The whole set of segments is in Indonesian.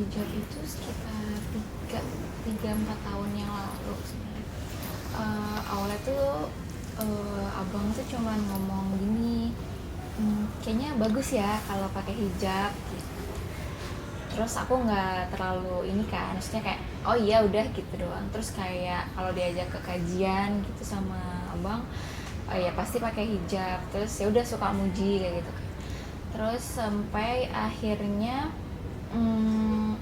hijab itu sekitar 3-4 tahun yang lalu sebenarnya. Awalnya tuh abang tuh cuman ngomong gini, kayaknya bagus ya kalau pakai hijab gitu. Terus aku nggak terlalu ini kan, maksudnya kayak oh iya udah gitu doang. Terus kayak kalau diajak ke kajian gitu sama abang, oh ya pasti pakai hijab. Terus ya udah suka muji kayak gitu. Terus sampai akhirnya hmm,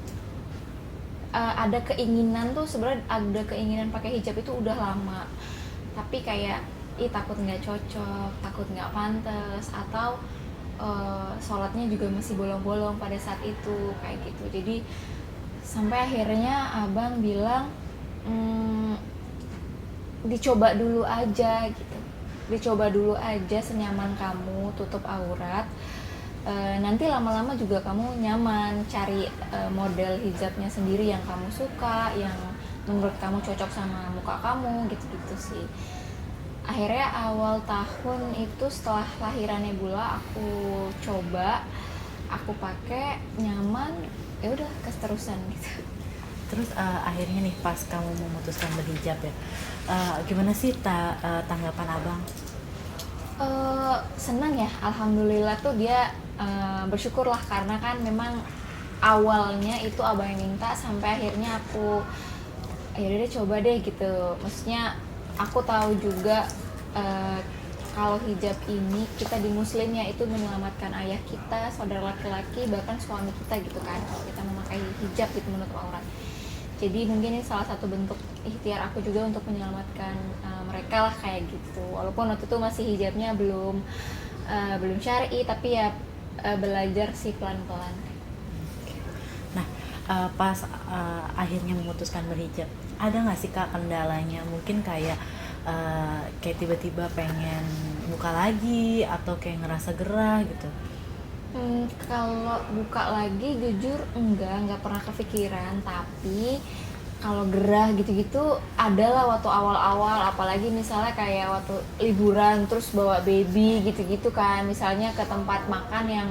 ada keinginan tuh, sebenarnya ada keinginan pakai hijab itu udah lama, tapi kayak takut nggak cocok, takut nggak pantas, atau sholatnya juga masih bolong-bolong pada saat itu kayak gitu. Jadi sampai akhirnya abang bilang dicoba dulu aja gitu, dicoba dulu aja senyaman kamu, tutup aurat. Nanti lama-lama juga kamu nyaman cari model hijabnya sendiri yang kamu suka, yang menurut kamu cocok sama muka kamu gitu-gitu sih. Akhirnya awal tahun itu setelah lahirannya Bula aku coba, aku pakai, nyaman, ya udah keterusan gitu. Terus akhirnya nih pas kamu memutuskan berhijab ya, gimana sih tanggapan abang? Senang ya, alhamdulillah tuh dia bersyukurlah, karena kan memang awalnya itu abang yang minta, sampai akhirnya aku ya udah deh coba deh gitu. Maksudnya aku tahu juga uh, kalau hijab ini kita di muslim ya itu menyelamatkan ayah kita, saudara laki-laki, bahkan suami kita gitu kan, kalau kita memakai hijab gitu menutup aurat. Jadi mungkin ini salah satu bentuk ikhtiar aku juga untuk menyelamatkan mereka lah kayak gitu. Walaupun waktu itu masih hijabnya belum syar'i, tapi ya belajar sih pelan-pelan. Nah, pas akhirnya memutuskan berhijab, ada nggak sih kak kendalanya? Mungkin kayak tiba-tiba pengen buka lagi atau kayak ngerasa gerah gitu. Kalau buka lagi jujur enggak pernah kepikiran, tapi kalau gerah gitu-gitu adalah waktu awal-awal, apalagi misalnya kayak waktu liburan terus bawa baby gitu-gitu kan, misalnya ke tempat makan yang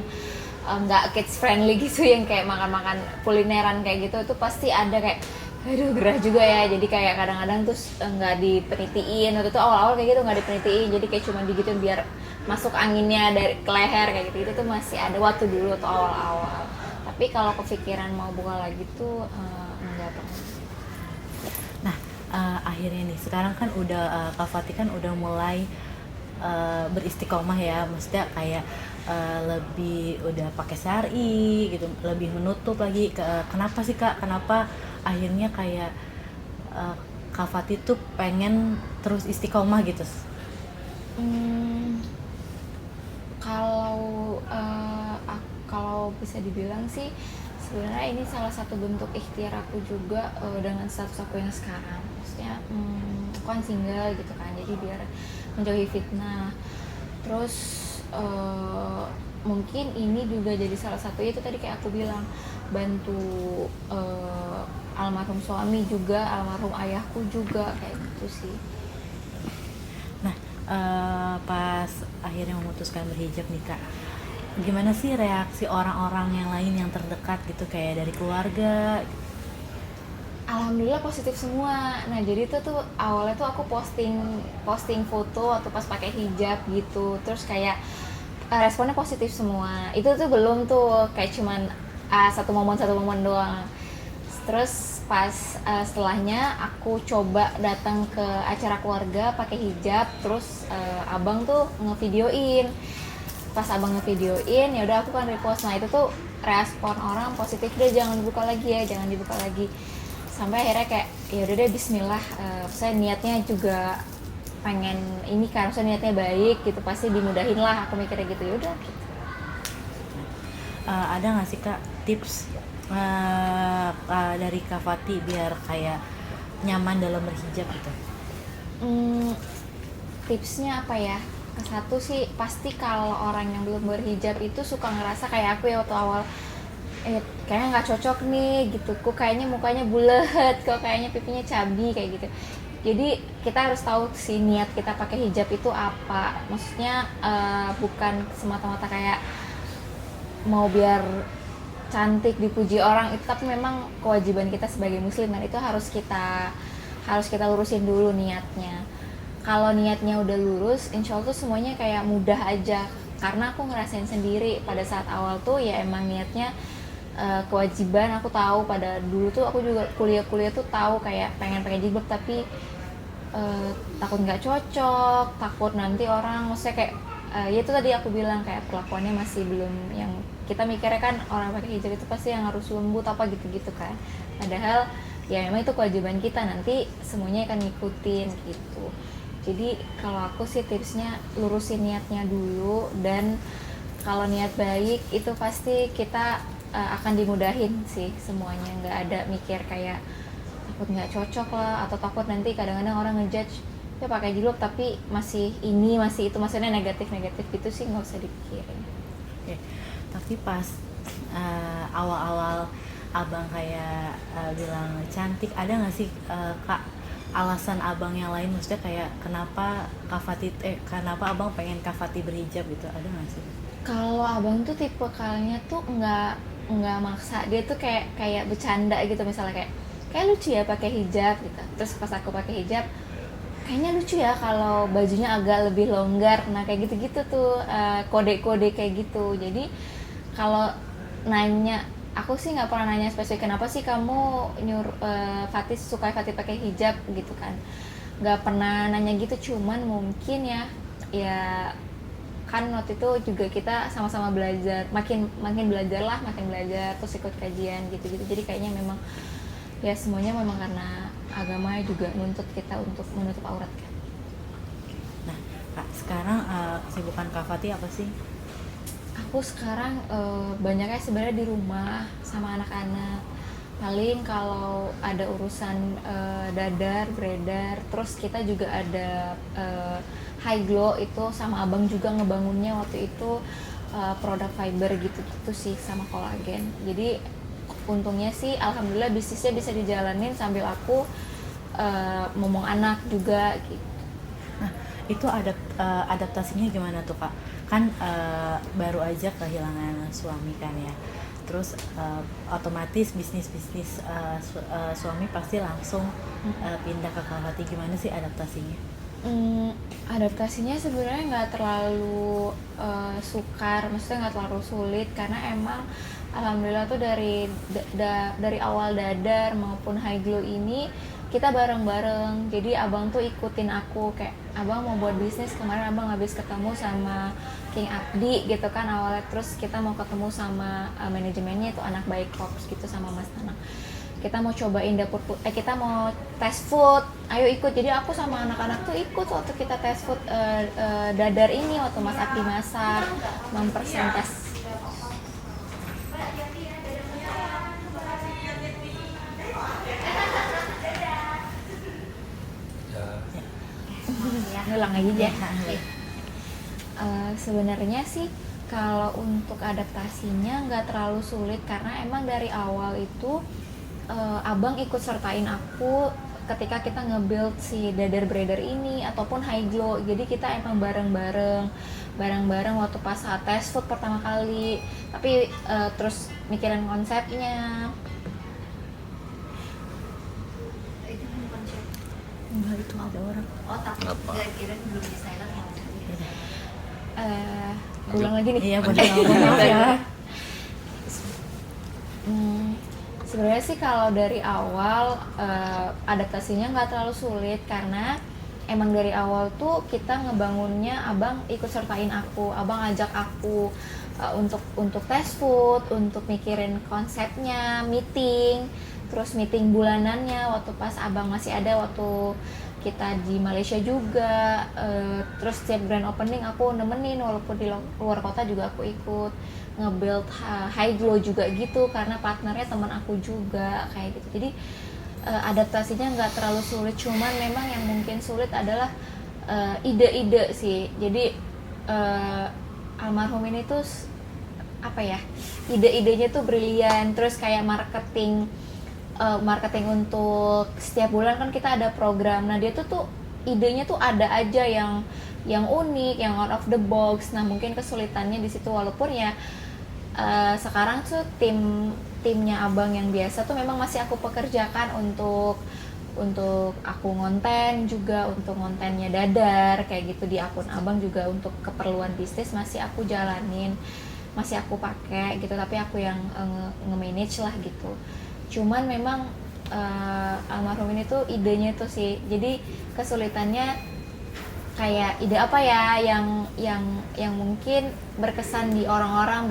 nggak kids friendly gitu, yang kayak makan-makan kulineran kayak gitu, itu pasti ada kayak aduh gerah juga ya. Jadi kayak kadang-kadang tuh nggak dipenitiin, waktu itu awal-awal kayak gitu nggak dipenitiin, jadi kayak cuma digituin biar masuk anginnya dari ke leher kayak gitu. Itu tuh masih ada waktu dulu tuh awal-awal, tapi kalau kepikiran mau buka lagi tuh enggak pernah. Nah, akhirnya nih sekarang kan udah Kak Fatih kan udah mulai beristiqomah ya, maksudnya kayak lebih udah pakai syari gitu, lebih menutup lagi. Kenapa sih kak? Kenapa akhirnya kayak uh, Kak Fatih tuh pengen terus istiqomah gitu? Hmm, kalau kalau bisa dibilang sih sebenarnya ini salah satu bentuk ikhtiar aku juga dengan status aku yang sekarang. Maksudnya aku kan single gitu kan, jadi biar menjauhi fitnah. Terus mungkin ini juga jadi salah satu, itu tadi kayak aku bilang, bantu almarhum suami juga, almarhum ayahku juga kayak gitu sih. Nah, pas akhirnya memutuskan berhijab nih kak, gimana sih reaksi orang-orang yang lain yang terdekat gitu, kayak dari keluarga? Alhamdulillah positif semua. Nah jadi itu tuh awalnya tuh aku posting posting foto atau pas pakai hijab gitu, terus kayak responnya positif semua. Itu tuh belum tuh, kayak cuman satu momen doang. Terus pas setelahnya aku coba datang ke acara keluarga pakai hijab, terus abang tuh ngevideoin. Pas abang ngevideoin, ya udah aku kan repost. Nah itu tuh respon orang positif, deh jangan dibuka lagi ya, jangan dibuka lagi. Sampai akhirnya kayak ya udah deh Bismillah. Saya niatnya juga pengen ini kan, saya niatnya baik gitu, pasti dimudahin lah, aku mikirnya gitu. Ya udah gitu. Ada nggak sih kak tips dari Kak Fatih biar kayak nyaman dalam berhijab gitu? Hmm, tipsnya apa ya? Satu sih pasti kalau orang yang belum berhijab itu suka ngerasa kayak aku ya waktu awal, kayaknya nggak cocok nih gitu, kok kayaknya mukanya bulat, kok kayaknya pipinya cabi kayak gitu. Jadi kita harus tahu sih niat kita pakai hijab itu apa. Maksudnya bukan semata-mata kayak mau biar cantik, dipuji orang itu, tapi memang kewajiban kita sebagai muslim dan itu harus kita lurusin dulu niatnya. Kalau niatnya udah lurus, insya Allah tuh semuanya kayak mudah aja. Karena aku ngerasain sendiri pada saat awal tuh ya emang niatnya kewajiban. Aku tahu pada dulu tuh aku juga kuliah tuh tahu kayak pengen pakai jilbab, tapi takut nggak cocok, takut nanti orang maksudnya kayak ya itu tadi aku bilang kayak perlakuannya masih belum yang kita mikirnya kan orang pakai hijab itu pasti yang harus lembut apa gitu-gitu kan. Padahal ya memang itu kewajiban kita, nanti semuanya akan ngikutin gitu. Jadi kalau aku sih tipsnya lurusin niatnya dulu, dan kalau niat baik itu pasti kita akan dimudahin sih semuanya, nggak ada mikir kayak takut nggak cocok lah atau takut nanti kadang-kadang orang ngejudge ya pakai jilbab tapi masih ini masih itu, maksudnya negatif gitu sih nggak usah dipikirin. Oke. Tapi pas awal-awal abang kayak bilang cantik, ada nggak sih kak alasan abang yang lain, maksudnya kayak kenapa kenapa abang pengen Kak Fati berhijab gitu, ada nggak sih? Kalau abang tuh tipe kalanya tuh nggak maksa, dia tuh kayak bercanda gitu, misalnya kayak lucu ya pakai hijab gitu. Terus pas aku pakai hijab, kayaknya lucu ya kalau bajunya agak lebih longgar. Nah kayak gitu-gitu tuh kode-kode kayak gitu. Jadi kalau nanya, aku sih nggak pernah nanya spesifik kenapa sih kamu nyuruh Fatih suka Fatih pakai hijab gitu kan. Nggak pernah nanya gitu, cuman mungkin ya kan waktu itu juga kita sama-sama belajar, makin belajar terus ikut kajian gitu-gitu. Jadi kayaknya memang ya semuanya memang karena agama juga nuntut kita untuk menutup aurat kan. Nah kak, sekarang kesibukan Kak Fati apa sih? Aku sekarang banyaknya sebenarnya di rumah sama anak-anak. Paling kalau ada urusan dadar, beredar, terus kita juga ada High Glow itu sama abang juga ngebangunnya waktu itu produk fiber gitu-gitu sih sama kolagen. Jadi untungnya sih alhamdulillah bisnisnya bisa dijalanin sambil aku ngomong anak juga gitu. Nah itu adaptasinya gimana tuh kak? Kan baru aja kehilangan suami kan ya, terus otomatis bisnis suami pasti langsung pindah ke Kak Fati. Gimana sih adaptasinya? Adaptasinya sebenarnya nggak terlalu sukar, maksudnya nggak terlalu sulit karena emang alhamdulillah tuh dari awal dadar maupun High Glow ini kita bareng-bareng. Jadi abang tuh ikutin aku, kayak abang mau buat bisnis, kemarin abang habis ketemu sama King Abdi gitu kan awalnya, terus kita mau ketemu sama manajemennya itu Anak Baik Corps gitu sama Mas Tanang. Kita mau cobain kita mau test food, ayo ikut. Jadi aku sama anak-anak tuh ikut waktu kita test food dadar ini, waktu Mas Abdi masak mempresentasi. Ya, ulang lagi ya. Sebenarnya sih kalau untuk adaptasinya nggak terlalu sulit karena emang dari awal itu abang ikut sertain aku ketika kita nge-build si dadar beredar ini ataupun High Glow. Jadi kita emang bareng-bareng waktu pas saat test food pertama kali, tapi terus mikirin konsepnya. Enggak, itu ada orang. Oh takut nggak kira belum di silent Ulang lagi nih. Iya benar ya. Sebenarnya sih kalau dari awal adaptasinya nggak terlalu sulit karena emang dari awal tuh kita ngebangunnya, abang ikut sertain aku, abang ajak aku untuk test food, untuk mikirin konsepnya, terus meeting bulanannya waktu pas abang masih ada, waktu kita di Malaysia juga, terus setiap grand opening aku nemenin, walaupun di luar kota juga aku ikut nge-build High Glow juga gitu karena partnernya teman aku juga kayak gitu. Jadi adaptasinya nggak terlalu sulit, cuman memang yang mungkin sulit adalah ide-ide sih. Jadi almarhum ini tuh apa ya, ide-idenya tuh brilian, terus kayak marketing untuk setiap bulan kan kita ada program. Nah dia tuh idenya tuh ada aja yang unik, yang out of the box. Nah mungkin kesulitannya di situ, walaupun ya sekarang tuh timnya abang yang biasa tuh memang masih aku pekerjakan untuk aku ngonten juga, untuk ngontennya Dadar kayak gitu di akun abang juga, untuk keperluan bisnis masih aku jalanin, masih aku pakai gitu, tapi aku yang nge-manage lah gitu. Cuman memang almarhum ini tuh idenya tuh sih, jadi kesulitannya kayak ide apa ya yang mungkin berkesan di orang-orang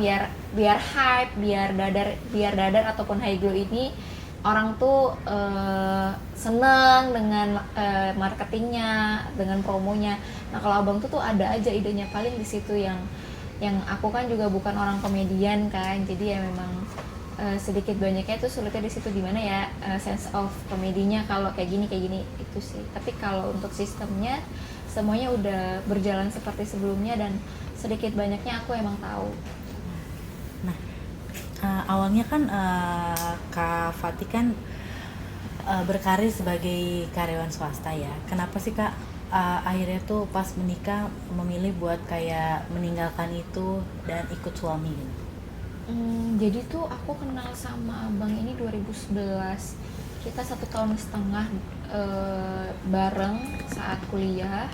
biar hype, biar dadar ataupun high glow ini orang tuh seneng dengan marketingnya, dengan promonya. Nah kalau abang tuh ada aja idenya, paling di situ yang aku kan juga bukan orang komedian kan, jadi ya memang sedikit banyaknya itu sulitnya di situ, gimana ya sense of komedinya kalau kayak gini itu sih. Tapi kalau untuk sistemnya semuanya udah berjalan seperti sebelumnya, dan sedikit banyaknya aku emang tahu. Nah, awalnya kan Kak Fatih kan berkarir sebagai karyawan swasta ya. Kenapa sih Kak akhirnya tuh pas menikah memilih buat kayak meninggalkan itu dan ikut suami gitu? Jadi tuh aku kenal sama abang ini 2011. Kita 1,5 tahun bareng saat kuliah.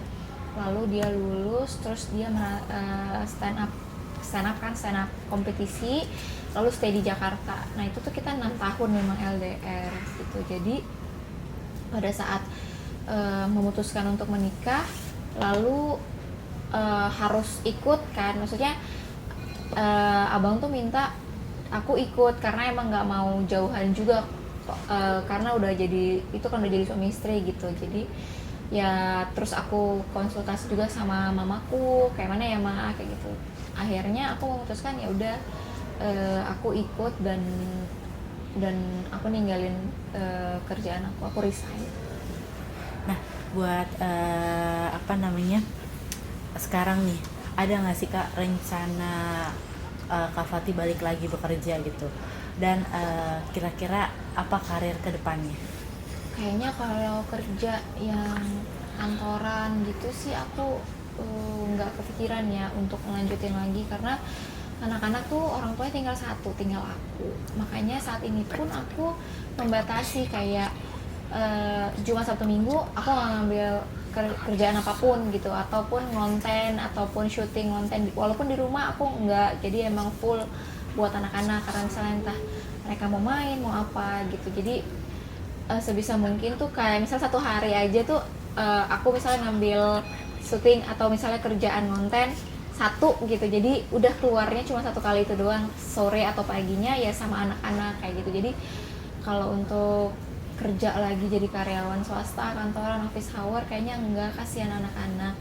Lalu dia lulus, terus dia stand up kompetisi, lalu stay di Jakarta. Nah itu tuh kita 6 tahun memang LDR gitu. Jadi pada saat memutuskan untuk menikah, lalu harus ikut kan, maksudnya abang tuh minta aku ikut karena emang nggak mau jauhan juga, karena udah jadi suami istri gitu. Jadi ya terus aku konsultasi juga sama mamaku, kayak mana ya ma, kayak gitu. Akhirnya aku memutuskan ya udah aku ikut dan aku ninggalin kerjaan aku resign. Nah, buat sekarang nih, ada nggak sih Kak rencana Kak Fatih balik lagi bekerja gitu? Dan kira-kira apa karir kedepannya? Kayaknya kalau kerja yang kantoran gitu sih aku nggak kepikiran ya untuk melanjutin lagi, karena anak-anak tuh orang tuanya tinggal satu, tinggal aku. Makanya saat ini pun aku membatasi kayak Jumat Sabtu Minggu aku nggak ngambil kerjaan apapun gitu, ataupun ngonten ataupun syuting ngonten, walaupun di rumah aku nggak, jadi emang full buat anak-anak, karena misalnya entah mereka mau main mau apa gitu. Jadi sebisa mungkin tuh kayak misal satu hari aja tuh aku misalnya ngambil syuting atau misalnya kerjaan ngonten satu gitu, jadi udah keluarnya cuma satu kali itu doang, sore atau paginya ya sama anak-anak kayak gitu. Jadi kalau untuk kerja lagi jadi karyawan swasta, kantoran, office hour, kayaknya enggak, kasihan anak-anak.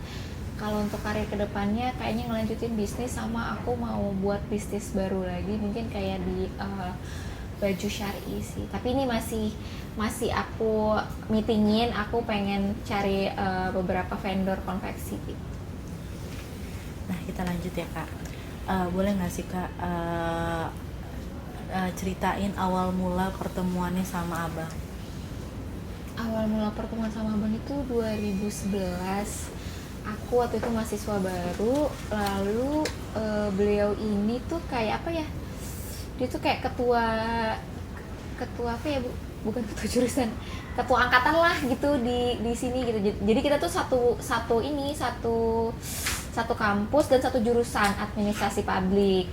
Kalau untuk karir kedepannya kayaknya ngelanjutin bisnis, sama aku mau buat bisnis baru lagi, mungkin kayak di baju syar'i sih. Tapi ini masih aku meetingin, aku pengen cari beberapa vendor konveksi gitu. Nah, kita lanjut ya Kak. Boleh nggak sih Kak ceritain awal mula pertemuannya sama Abang? Awal mula pertemuan sama abang itu 2011. Aku waktu itu mahasiswa baru, lalu beliau ini tuh kayak apa ya, dia tuh kayak ketua apa ya Bu? Bukan ketua jurusan, ketua angkatan lah gitu di sini gitu. Jadi kita tuh satu kampus dan satu jurusan, administrasi publik.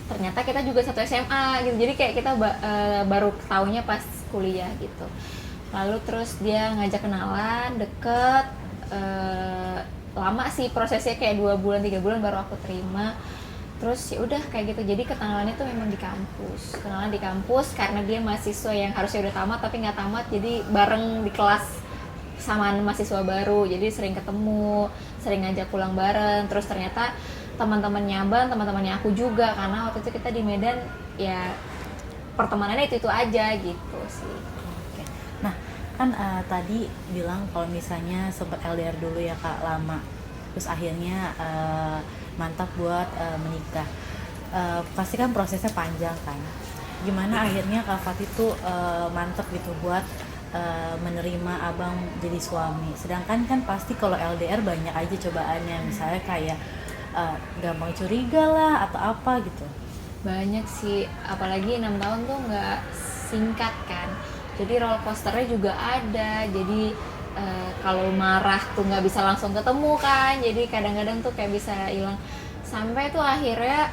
Ternyata kita juga satu SMA gitu, jadi kayak kita baru taunya pas kuliah gitu. Lalu terus dia ngajak kenalan, deket, lama sih prosesnya, kayak 2 bulan 3 bulan baru aku terima. Terus ya udah kayak gitu, jadi kenalannya tuh memang di kampus, kenalan di kampus karena dia mahasiswa yang harusnya udah tamat tapi nggak tamat, jadi bareng di kelas samaan mahasiswa baru, jadi sering ketemu, sering ngajak pulang bareng. Terus ternyata teman-temannya abang, teman-temannya aku juga, karena waktu itu kita di Medan ya pertemanannya itu aja gitu sih. Nah, kan tadi bilang kalau misalnya sempat LDR dulu ya Kak, lama, terus akhirnya mantap buat menikah. Pasti kan prosesnya panjang kan. Gimana akhirnya Kak Fatih tuh mantap gitu buat menerima abang jadi suami? Sedangkan kan pasti kalau LDR banyak aja cobaannya, misalnya kayak gampang curiga lah atau apa gitu. Banyak sih, apalagi 6 tahun tuh nggak singkat kan. Jadi roller coasternya juga ada. Jadi kalau marah tuh nggak bisa langsung ketemu kan. Jadi kadang-kadang tuh kayak bisa hilang. Sampai tuh akhirnya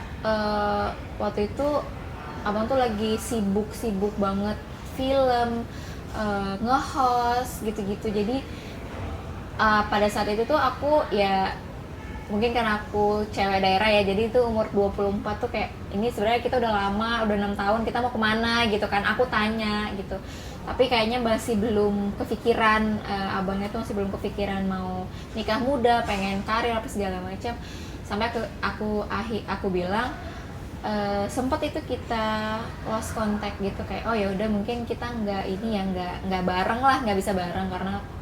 waktu itu abang tuh lagi sibuk banget film, nge-host gitu-gitu. Jadi pada saat itu tuh aku ya mungkin karena aku cewek daerah ya, jadi itu umur 24 tuh kayak ini sebenarnya kita udah lama, udah 6 tahun, kita mau kemana gitu kan, aku tanya gitu. Tapi kayaknya masih belum kepikiran, abangnya tuh masih belum kepikiran mau nikah muda, pengen karir apa segala macam. Sampai aku bilang sempet itu kita lost contact gitu, kayak oh ya udah mungkin kita nggak ini ya, nggak bareng lah, nggak bisa bareng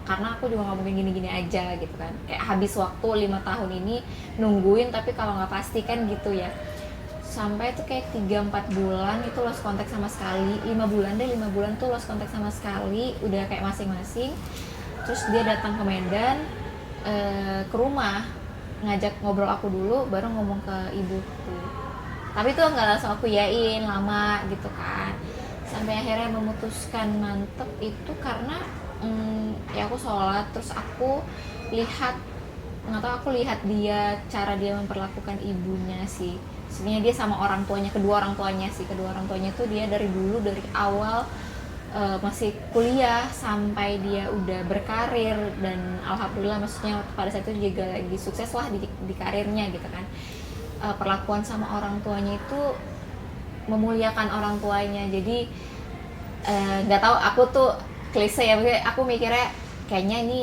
karena aku juga nggak mungkin gini-gini aja gitu kan, kayak habis waktu 5 tahun ini nungguin tapi kalau nggak pasti kan gitu ya. Sampai itu kayak 3-4 bulan itu lost contact sama sekali, 5 bulan tuh lost contact sama sekali, udah kayak masing-masing. Terus dia datang ke Medan, ke rumah, ngajak ngobrol aku dulu, baru ngomong ke ibuku. Tapi itu nggak langsung aku yain, lama gitu kan. Sampai akhirnya memutuskan mantep itu karena ya aku sholat, terus aku lihat, nggak tahu, aku lihat dia, cara dia memperlakukan ibunya sih. Sebenarnya dia sama kedua orang tuanya tuh dia dari dulu, dari awal masih kuliah sampai dia udah berkarir, dan alhamdulillah maksudnya pada saat itu juga lagi sukses lah di karirnya gitu kan. Perlakuan sama orang tuanya itu memuliakan orang tuanya. Jadi nggak tahu, aku tuh klise ya, aku mikirnya kayaknya ini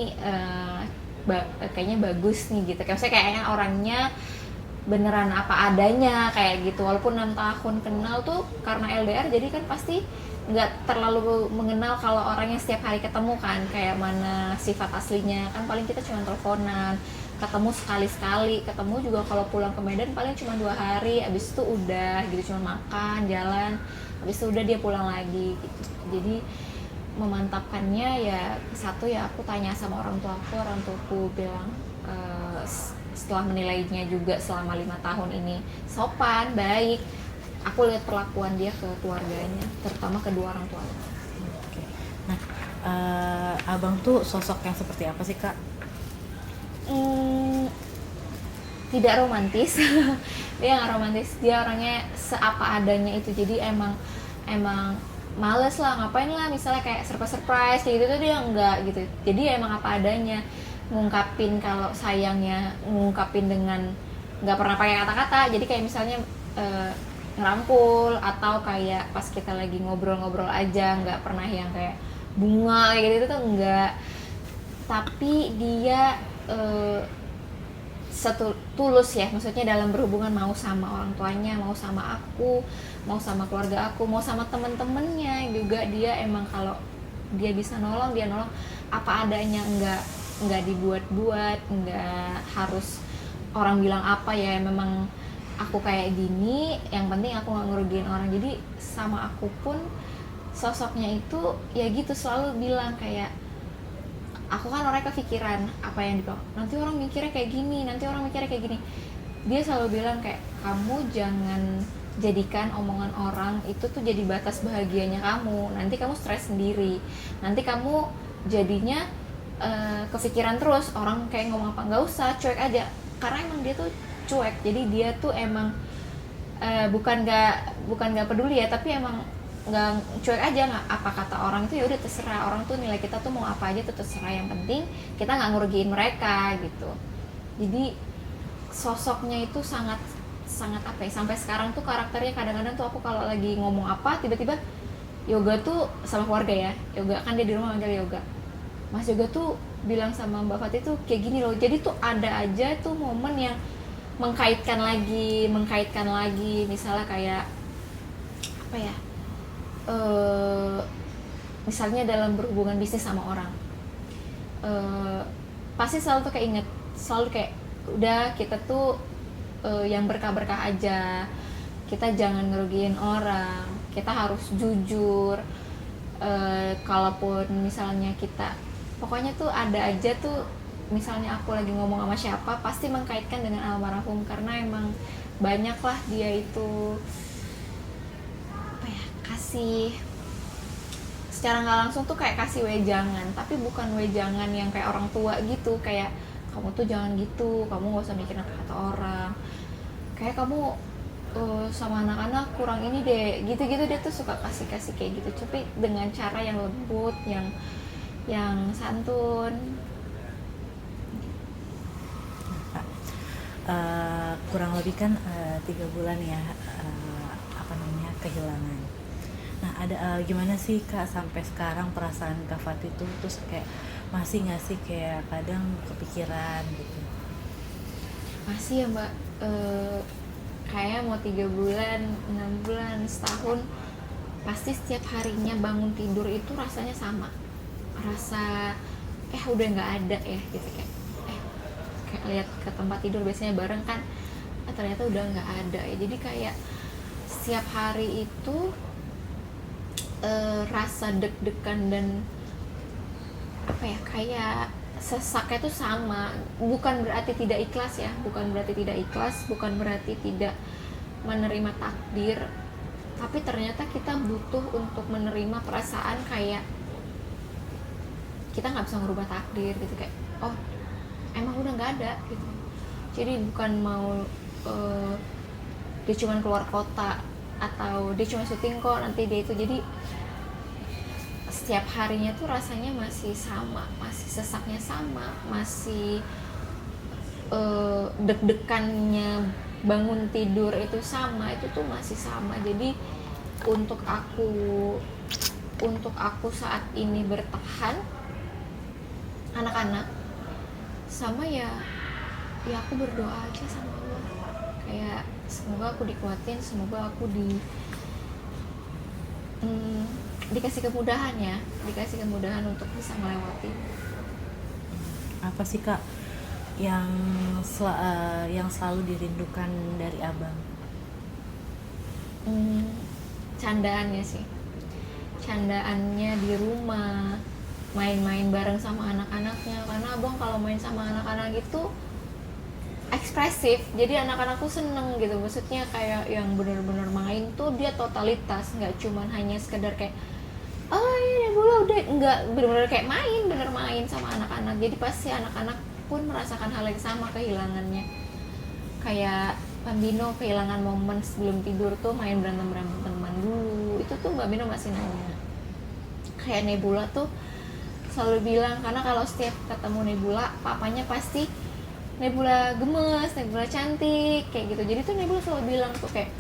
kayaknya bagus nih gitu, kayaknya orangnya beneran apa adanya kayak gitu. Walaupun 6 tahun kenal tuh karena LDR, jadi kan pasti nggak terlalu mengenal kalau orangnya setiap hari ketemu kan, kayak mana sifat aslinya kan, paling kita cuma teleponan, ketemu sekali-sekali, ketemu juga kalau pulang ke Medan paling cuma 2 hari, abis itu udah gitu, cuma makan, jalan, abis itu udah dia pulang lagi gitu. Jadi memantapkannya ya, satu ya aku tanya sama orang tuaku bilang setelah menilainya juga selama 5 tahun ini sopan, baik, aku lihat perlakuan dia ke keluarganya, terutama kedua orang tuanya. Oke. Nah, abang tuh sosok yang seperti apa sih, Kak? Tidak romantis. Dia nggak romantis, dia orangnya seapa adanya itu. Jadi emang males lah, ngapain lah misalnya kayak surprise kayak gitu tuh dia enggak gitu. Jadi emang apa adanya, ngungkapin kalau sayangnya ngungkapin dengan nggak pernah pakai kata-kata. Jadi kayak misalnya ngerangkul, atau kayak pas kita lagi ngobrol-ngobrol aja, nggak pernah yang kayak bunga kayak gitu tuh enggak. Tapi dia tulus ya, maksudnya dalam berhubungan, mau sama orang tuanya, mau sama aku, mau sama keluarga aku, mau sama temen-temennya juga. Dia emang kalau dia bisa nolong, dia nolong apa adanya, nggak dibuat-buat, nggak harus orang bilang apa ya, memang aku kayak gini, yang penting aku nggak ngerugiin orang. Jadi sama aku pun sosoknya itu ya gitu, selalu bilang kayak, aku kan orangnya kepikiran apa yang dibilang, nanti orang mikirnya kayak gini, nanti orang mikirnya kayak gini. Dia selalu bilang kayak, kamu jangan jadikan omongan orang itu tuh jadi batas bahagianya kamu, nanti kamu stres sendiri, nanti kamu jadinya kepikiran terus orang kayak ngomong apa. Nggak usah, cuek aja, karena emang dia tuh cuek. Jadi dia tuh emang bukan nggak peduli ya, tapi emang nggak, cuek aja, nggak apa kata orang itu ya udah terserah, orang tuh nilai kita tuh mau apa aja tuh terserah, yang penting kita nggak ngerugiin mereka gitu. Jadi sosoknya itu sangat apa ya, sampai sekarang tuh karakternya, kadang-kadang tuh aku kalau lagi ngomong apa tiba-tiba Yoga tuh sama keluarga ya, Yoga kan dia di rumah manggil Yoga, Mas Yoga tuh bilang sama Mbak Fatih tuh kayak gini loh. Jadi tuh ada aja tuh momen yang mengkaitkan lagi, misalnya kayak apa ya, misalnya dalam berhubungan bisnis sama orang, pasti selalu tuh kayak inget, selalu kayak udah kita tuh yang berkah-berkah aja, kita jangan ngerugiin orang, kita harus jujur. Kalaupun misalnya kita, pokoknya tuh ada aja tuh, misalnya aku lagi ngomong sama siapa pasti mengkaitkan dengan almarhum, karena emang banyak lah dia itu kasih secara nggak langsung tuh kayak kasih wejangan, tapi bukan wejangan yang kayak orang tua gitu, kayak kamu tuh jangan gitu, kamu nggak usah mikirin apa kata orang, kayak kamu sama anak-anak kurang ini deh, gitu-gitu. Dia tuh suka kasih kayak gitu, tapi dengan cara yang lembut, yang santun. Kurang lebih kan 3 bulan ya kehilangan. Nah ada gimana sih Kak sampai sekarang perasaan Kak Fatih tuh, terus kayak masih nggak sih kayak kadang kepikiran gitu? Masih ya Mbak, kayak mau 3 bulan, 6 bulan, setahun, pasti setiap harinya bangun tidur itu rasanya sama, rasa udah nggak ada ya gitu, kayak lihat ke tempat tidur biasanya bareng kan, ternyata udah nggak ada ya. Jadi kayak setiap hari itu rasa deg-degan dan kayak sesaknya tuh sama. Bukan berarti tidak ikhlas ya, bukan berarti tidak menerima takdir, tapi ternyata kita butuh untuk menerima perasaan kayak kita nggak bisa ngerubah takdir gitu, kayak oh emang udah nggak ada gitu. Jadi bukan mau dia cuma keluar kota atau dia cuma syuting kok nanti dia itu. Jadi setiap harinya tuh rasanya masih sama, masih sesaknya sama, masih deg-degannya bangun tidur itu sama, itu tuh masih sama. Jadi untuk aku saat ini bertahan, anak-anak sama ya aku berdoa aja sama Allah, kayak semoga aku dikuatin, semoga aku dikasih kemudahan untuk bisa melewati. Apa sih Kak yang selalu dirindukan dari Abang? Candaannya di rumah, main-main bareng sama anak-anaknya, karena Abang kalau main sama anak-anak itu ekspresif, jadi anak-anak tuh seneng gitu. Maksudnya kayak yang benar-benar main tuh dia totalitas, nggak cuman hanya sekedar kayak oh ini bola udah, nggak, benar-benar kayak bener main sama anak-anak. Jadi pasti anak-anak pun merasakan hal yang sama kehilangannya. Kayak Mbak Bino kehilangan momen sebelum tidur tuh main berantem teman dulu, itu tuh Mbak Bino masih nanya. Kayak Nebula tuh selalu bilang, karena kalau setiap ketemu Nebula papanya pasti Nebula gemes, Nebula cantik, kayak gitu. Jadi tuh Nebula selalu bilang tuh kayak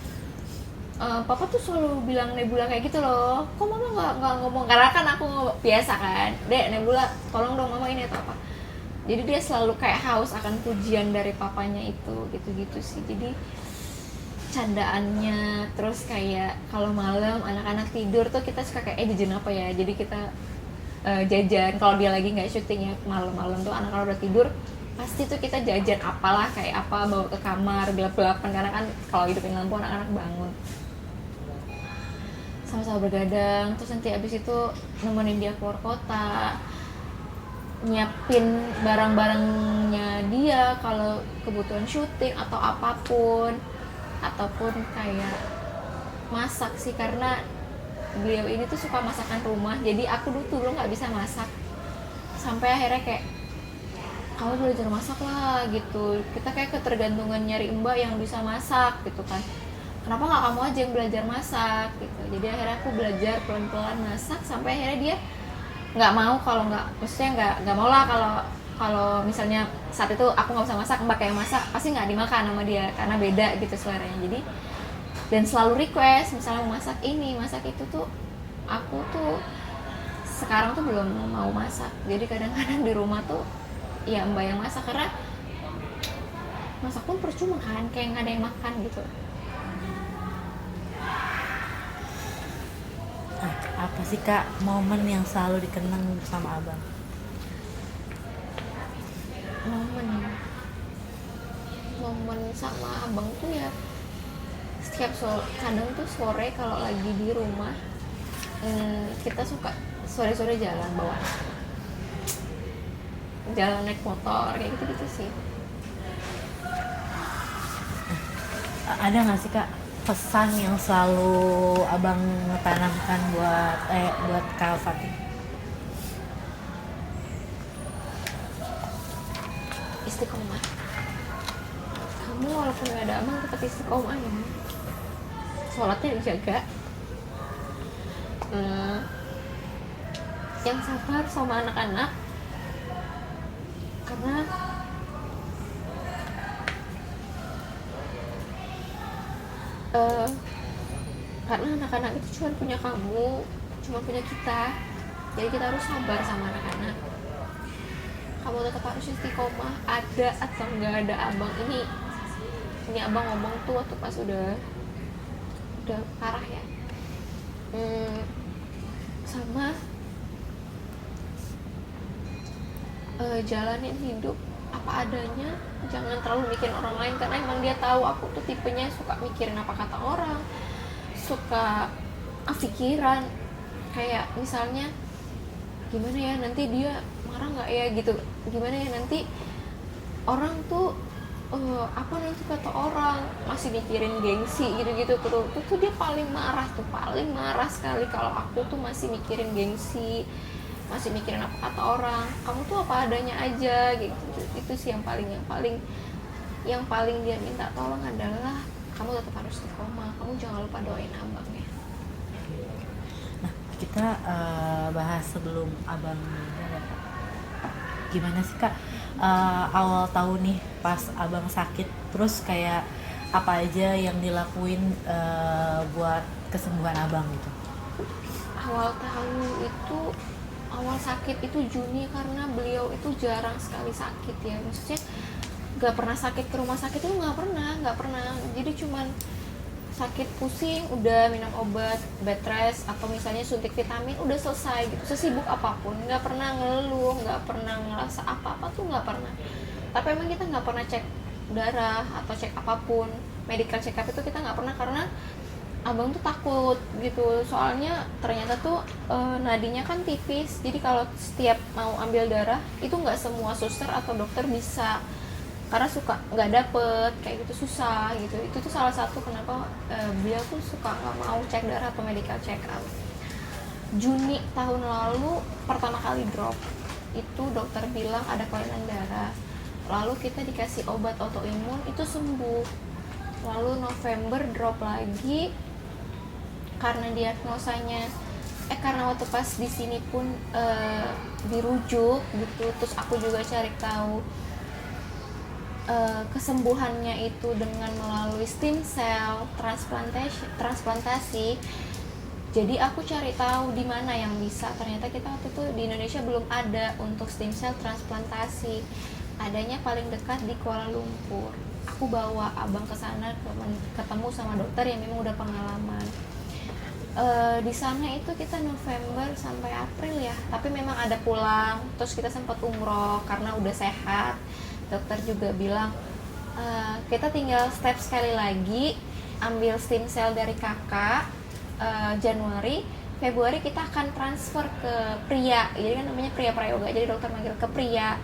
papa tuh selalu bilang Nebula kayak gitu loh, kok mama nggak ngomong, karena kan aku biasa kan, Dek Nebula tolong dong mama ini atau apa. Jadi dia selalu kayak haus akan pujian dari papanya itu, gitu-gitu sih. Jadi candaannya, terus kayak kalau malam anak-anak tidur tuh kita suka kayak jajan apa ya, jadi kita jajan. Kalau dia lagi nggak syuting ya, malam-malam tuh anak-anak udah tidur, pasti tuh kita jajan apalah, kayak apa, bawa ke kamar gelap-gelapan, karena kan kalau hidupin lampu anak-anak bangun. Sama-sama bergadang, terus nanti abis itu nemenin dia keluar kota, nyiapin barang-barangnya dia kalau kebutuhan syuting atau apapun, ataupun kayak masak sih, karena beliau ini tuh suka masakan rumah. Jadi aku dulu nggak bisa masak, sampai akhirnya kayak kamu belajar masak lah gitu. Kita kayak ketergantungan nyari mbak yang bisa masak gitu kan, kenapa nggak kamu aja yang belajar masak gitu. Jadi akhirnya aku belajar pelan-pelan masak, sampai akhirnya dia nggak mau, kalau nggak, maksudnya nggak mau lah kalau misalnya saat itu aku nggak bisa masak, mbak kayak masak, pasti nggak dimakan sama dia karena beda gitu seleranya. Jadi dan selalu request misalnya mau masak ini masak itu tuh, aku tuh sekarang tuh belum mau masak. Jadi kadang-kadang di rumah tuh ya mbak yang masak, karena masak pun percuma kan, kayak nggak ada yang makan gitu. Apa sih Kak momen yang selalu dikenang bersama Abang? Momen sama abang tuh ya setiap kadang tuh sore kalau lagi di rumah, kita suka sore-sore jalan naik motor kayak gitu sih. Ada nggak sih Kak pesan yang selalu abang tanamkan buat Kak Fatih? Istiqomah. Kamu walaupun gak ada abang tetap istiqomah ya, sholatnya dijaga, yang sabar sama anak-anak, karena anak-anak itu cuma punya kamu, cuma punya kita, jadi kita harus sabar sama anak-anak. Kamu tetap harus istiqomah, ada atau nggak ada abang. Ini abang ngomong tuh waktu pas udah parah ya. Sama jalanin hidup apa adanya, jangan terlalu mikirin orang lain, karena emang dia tahu aku tuh tipenya suka mikirin apa kata orang, suka kepikiran, kayak misalnya gimana ya nanti dia marah nggak ya gitu, gimana ya nanti orang tuh apa nanti kata orang, masih mikirin gengsi gitu-gitu tuh dia paling marah sekali kalau aku tuh masih mikirin gengsi, masih mikirin apa kata orang. Kamu tuh apa adanya aja gitu. Itu sih yang paling dia minta tolong adalah kamu tetap harus istiqomah, kamu jangan lupa doain abang ya. Nah, kita bahas sebelum abang meninggal, gimana sih Kak awal tahun nih pas abang sakit, terus kayak apa aja yang dilakuin buat kesembuhan abang gitu? Awal sakit itu Juni, karena beliau itu jarang sekali sakit ya, maksudnya nggak pernah sakit ke rumah sakit itu nggak pernah, jadi cuman sakit pusing udah minum obat bed rest atau misalnya suntik vitamin udah selesai gitu, sesibuk apapun, nggak pernah ngeluh, nggak pernah ngerasa apa-apa tuh nggak pernah. Tapi emang kita nggak pernah cek darah atau cek apapun, medical check up itu kita nggak pernah, karena abang tuh takut gitu, soalnya ternyata tuh nadinya kan tipis, jadi kalau setiap mau ambil darah itu nggak semua suster atau dokter bisa, karena suka nggak dapet kayak gitu, susah gitu. Itu tuh salah satu kenapa beliau tuh suka nggak mau cek darah atau medical check up. Juni tahun lalu pertama kali drop itu dokter bilang ada kelainan darah, lalu kita dikasih obat autoimun itu sembuh. Lalu November drop lagi karena diagnosanya karena waktu pas di sini pun dirujuk gitu, terus aku juga cari tahu kesembuhannya itu dengan melalui stem cell transplantasi. Jadi aku cari tahu di mana yang bisa. Ternyata kita waktu itu di Indonesia belum ada untuk stem cell transplantasi. Adanya paling dekat di Kuala Lumpur. Aku bawa abang ke sana ketemu sama dokter yang memang udah pengalaman. Di sana itu kita November sampai April ya. Tapi memang ada pulang. Terus kita sempat umroh karena udah sehat. Dokter juga bilang kita tinggal step sekali lagi, ambil stem cell dari kakak. Januari, Februari kita akan transfer ke pria, jadi kan namanya pria prayoga, jadi dokter manggil ke pria.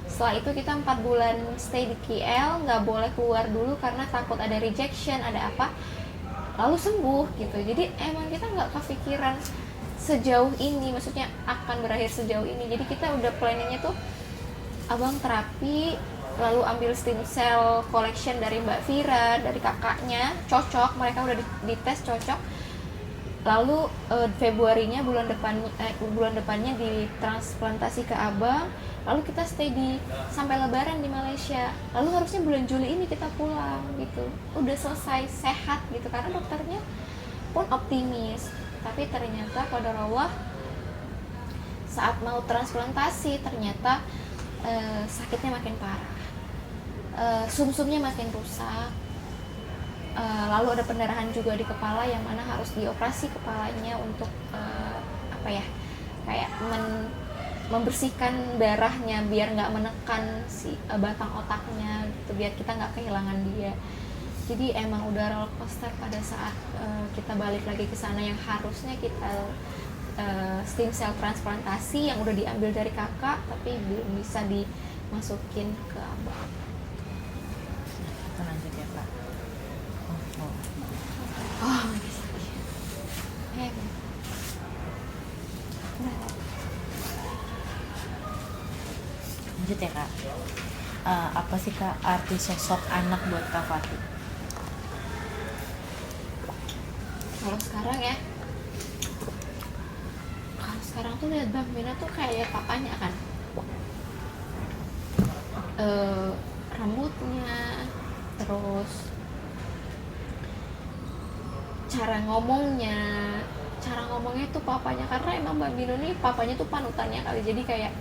Setelah itu kita 4 bulan stay di KL, nggak boleh keluar dulu karena takut ada rejection, ada apa, lalu sembuh gitu. Jadi emang kita nggak kepikiran sejauh ini, maksudnya akan berakhir sejauh ini. Jadi kita udah planningnya tuh abang terapi, lalu ambil stem cell collection dari Mbak Vira, dari kakaknya, cocok, mereka udah dites cocok. Lalu Februarinya bulan depannya ditransplantasi ke abang. Lalu kita stay sampai Lebaran di Malaysia. Lalu harusnya bulan Juli ini kita pulang gitu. Udah selesai sehat gitu, karena dokternya pun optimis. Tapi ternyata qadar Allah saat mau transplantasi ternyata sakitnya makin parah. Sumsumnya makin rusak. Lalu ada pendarahan juga di kepala yang mana harus dioperasi kepalanya untuk kayak membersihkan darahnya biar nggak menekan si batang otaknya gitu, biar kita nggak kehilangan dia. Jadi emang udah roller coaster pada saat kita balik lagi ke sana, yang harusnya kita stem cell transplantasi yang udah diambil dari kakak tapi belum bisa dimasukin ke abang. Lanjut ya Pak. lanjut ya Kak. Apa sih Kak arti sosok anak buat Kak Fatih? Kalau sekarang ya, kalau sekarang tuh lihat Bang Bino tuh kayak papanya kan. Rambutnya, terus cara ngomongnya tuh papanya, karena emang Bang Bino nih papanya tuh panutannya kali. Jadi kayak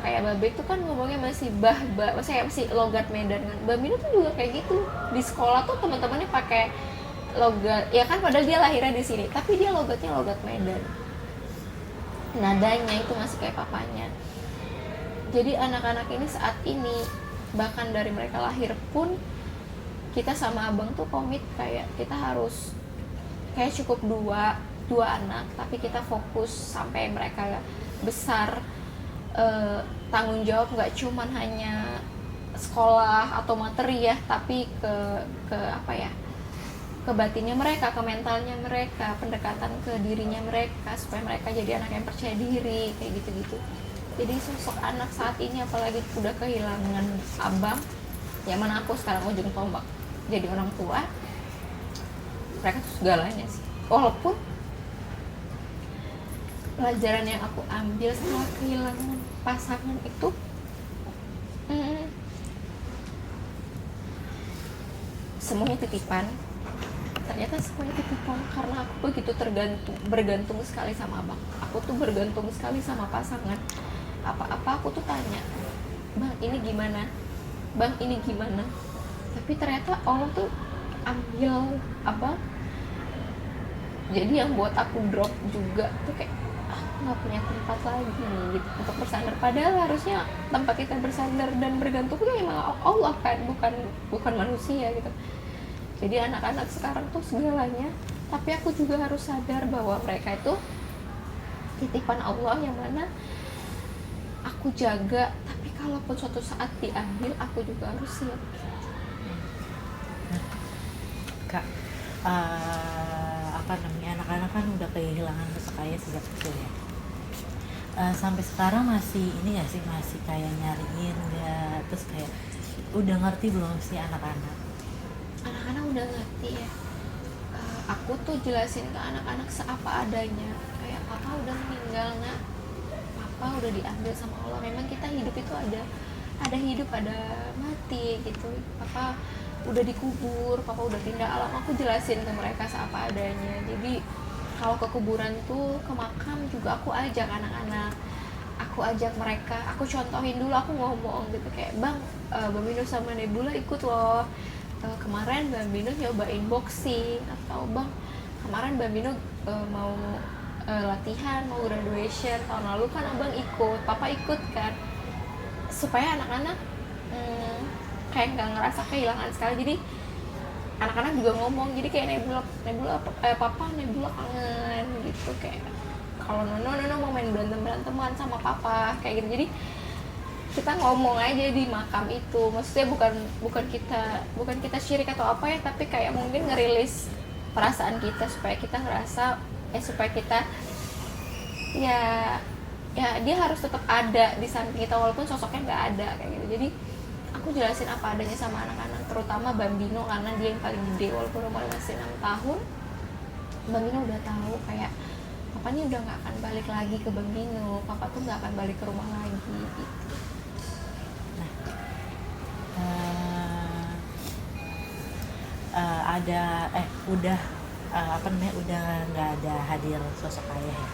Babe tuh kan ngomongnya masih maksudnya masih logat Medan kan. Bang Bino tuh juga kayak gitu. Di sekolah tuh teman-temannya pakai logat, ya kan padahal dia lahirnya di sini, tapi dia logatnya logat Medan. Nadanya itu masih kayak papanya. Jadi anak-anak ini saat ini, bahkan dari mereka lahir pun, kita sama abang tuh komit kayak kita harus kayak cukup dua anak, tapi kita fokus sampai mereka besar. Tanggung jawab nggak cuman hanya sekolah atau materi ya, tapi ke apa ya, ke batinnya mereka, ke mentalnya mereka, pendekatan ke dirinya mereka, supaya mereka jadi anak yang percaya diri kayak gitu-gitu. Jadi sosok anak saat ini, apalagi udah kehilangan abang, ya mana aku sekarang ujung tombak jadi orang tua, mereka tuh segalanya sih. Walaupun pelajaran yang aku ambil setelah kehilangan pasangan itu, semuanya titipan. Ternyata semuanya titipan, karena aku begitu bergantung sekali sama abang. Aku tuh bergantung sekali sama pasangan. Apa-apa aku tuh tanya, Bang ini gimana, Bang ini gimana. Tapi ternyata Allah tuh ambil apa, jadi yang buat aku drop juga tuh kayak nggak punya tempat lagi gitu untuk bersandar. Padahal harusnya tempat kita bersandar dan bergantung itu emang Allah kan, bukan manusia gitu. Jadi anak-anak sekarang tuh segalanya, tapi aku juga harus sadar bahwa mereka itu titipan Allah yang mana aku jaga. Tapi kalaupun suatu saat diambil, aku juga harus siap. Kak, apa namanya, anak-anak kan udah kehilangan sosok ayah sejak kecil ya. Sampai sekarang masih ini nggak sih, masih kayak nyariin nggak, terus kayak udah ngerti belum sih anak-anak? Anak-anak udah ngerti ya. Aku tuh jelasin ke anak-anak seapa adanya, kayak papa udah meninggal nak, papa udah diambil sama Allah. Memang kita hidup itu ada hidup ada mati gitu. Papa udah dikubur, papa udah pindah alam. Aku jelasin ke mereka seapa adanya. Jadi kalau ke kuburan tuh, ke makam juga aku ajak anak-anak, aku ajak mereka, aku contohin dulu, aku ngomong gitu kayak, Bang, Bang Bino sama Nebula ikut loh, kemarin Bang Bino nyobain boxing, atau Bang kemarin Bang Bino mau latihan, mau graduation, tahun lalu kan abang ikut, papa ikut kan, supaya anak-anak kayak nggak ngerasa kehilangan sekali. Jadi anak-anak juga ngomong, jadi kayak papa Nebula kangen gitu, kayak kalau Nono mau main beranteman sama papa kayak gitu. Jadi kita ngomong aja di makam itu, maksudnya bukan kita syirik atau apa ya, tapi kayak mungkin ngerilis perasaan kita supaya kita ngerasa supaya kita ya dia harus tetap ada di samping kita walaupun sosoknya nggak ada kayak gitu. Jadi aku jelasin apa adanya sama anak-anak, terutama Bambino karena dia yang paling gede, walaupun umurnya masih 6 tahun. Bambino udah tahu kayak papa ini udah nggak akan balik lagi ke Bambino, papa tuh nggak akan balik ke rumah lagi gitu. Udah nggak ada hadir sosok ayah ya.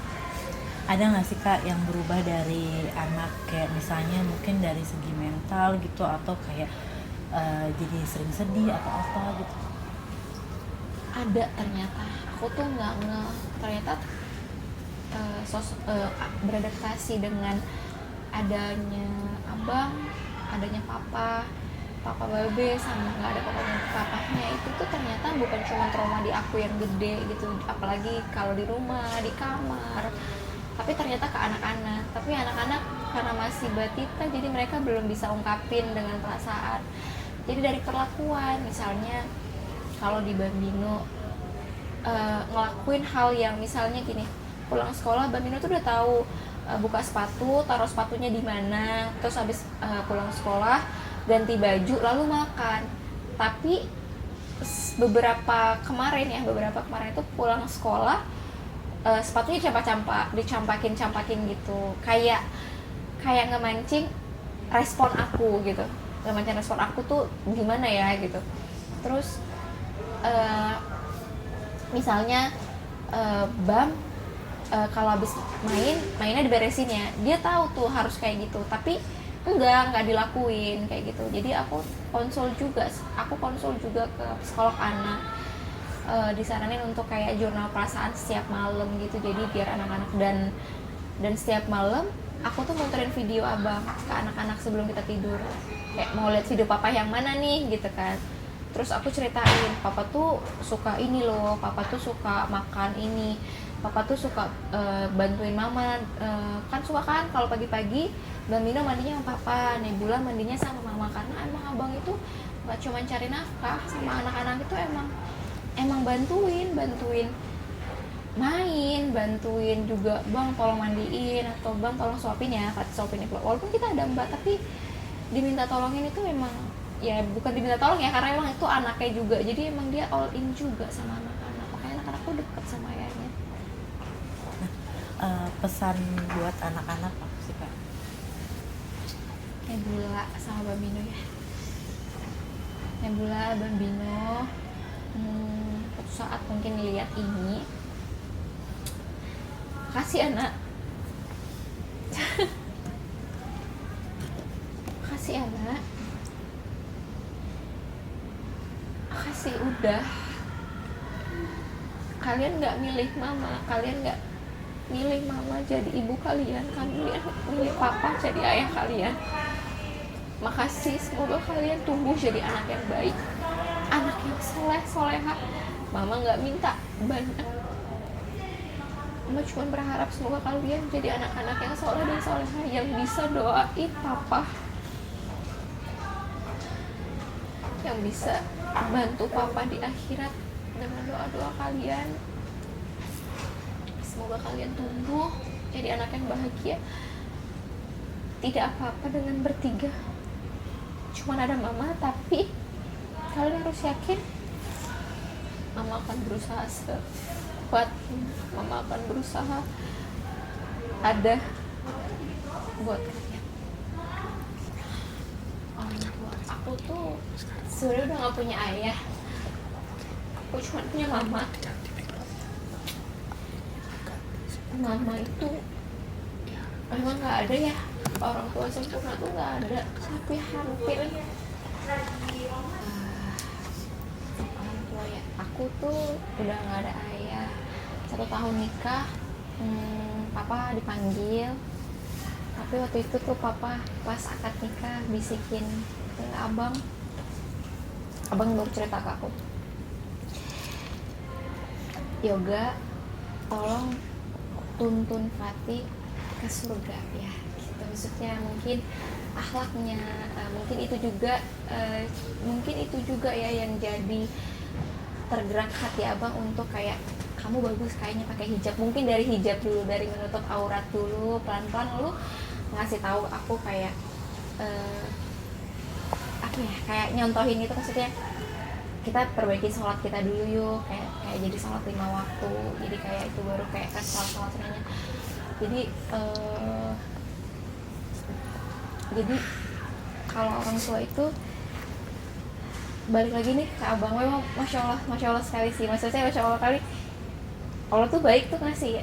Ada nggak sih Kak yang berubah dari anak, kayak misalnya mungkin dari segi mental gitu, atau kayak jadi sering sedih atau apa gitu? Ada, ternyata aku tuh nggak ternyata beradaptasi dengan adanya abang, adanya papa Babe, sama nggak ada papanya itu tuh ternyata bukan cuma trauma di aku yang gede gitu, apalagi kalau di rumah, di kamar, tapi ternyata ke anak-anak. Tapi anak-anak karena masih batita, jadi mereka belum bisa ungkapin dengan perasaan. Jadi dari perlakuan, misalnya kalau di Bambino ngelakuin hal yang misalnya gini, pulang sekolah Bang Mino tuh udah tahu buka sepatu, taruh sepatunya di mana, terus habis pulang sekolah ganti baju lalu makan. Tapi beberapa kemarin itu pulang sekolah sepatunya dicampakin gitu, kayak ngemancing respon aku gitu, respon aku tuh gimana ya gitu. Terus misalnya Bam kalau habis mainnya diberesin ya, dia tahu tuh harus kayak gitu, tapi enggak dilakuin kayak gitu. Jadi aku konsul juga ke psikolog anak, disaranin untuk kayak jurnal perasaan setiap malam gitu. Jadi biar anak-anak dan setiap malam aku tuh muterin video abang ke anak-anak sebelum kita tidur, kayak mau lihat video papa yang mana nih gitu kan. Terus aku ceritain, papa tuh suka ini loh, papa tuh suka makan ini, papa tuh suka bantuin mama, kan suka kan kalau pagi-pagi Bang Mino mandinya sama papa, Nebula mandinya sama mama, karena emang abang itu gak cuma cari nafkah sama anak-anak, itu emang bantuin main, bantuin juga, bang tolong mandiin, atau bang tolong suapin ya, suapin itu. Walaupun kita ada mbak, tapi diminta tolongin itu emang ya bukan diminta tolong ya, karena emang itu anaknya juga, jadi emang dia all in juga sama anak-anak, makanya anak-anak tuh deket sama ayahnya. Pesan buat anak-anak apa sih Kak? Nebula sama Bambino ya. Nebula, Bambino, suatu saat mungkin lihat ini, kasih anak kasih udah, kalian nggak milih mama, kalian nggak milih mama jadi ibu kalian milih papa jadi ayah kalian. Makasih, semoga kalian tumbuh jadi anak yang baik, anak yang soleha. Mama nggak minta banyak, mama cuma berharap semoga kalian jadi anak-anak yang soleh dan soleha, yang bisa doain papa, yang bisa bantu papa di akhirat dengan doa-doa kalian. Semoga kalian tumbuh jadi anak yang bahagia. Tidak apa-apa dengan bertiga, cuma ada mama, tapi kalian harus yakin mama akan berusaha sekuat, mama akan berusaha ada buat kalian. Orang tua aku tuh sebenarnya udah gak punya ayah, aku cuma punya mama. Mama itu emang gak ada ya, orang tua sempurna tuh gak ada, tapi hampir. Orang tua ya, aku tuh udah gak ada ayah 1 tahun nikah. Papa dipanggil, tapi waktu itu tuh papa pas akad nikah bisikin ke abang baru cerita ke aku, Yoga tolong tuntun Fatih ke surga ya gitu. Maksudnya mungkin akhlaknya, mungkin itu juga ya yang jadi tergerak hati abang untuk kayak, kamu bagus kayaknya pakai hijab. Mungkin dari hijab dulu, dari menutup aurat dulu, pelan-pelan lalu ngasih tahu aku kayak kayak nyontohin gitu. Maksudnya kita perbaiki sholat kita dulu yuk, kayak jadi sholat 5 waktu, jadi kayak itu baru kayak sholat sunahnya. Jadi kalau orang tua itu, balik lagi nih ke abang, memang masya Allah sekali sih. Maksudnya masya Allah kali, Allah tuh baik tuh ngasih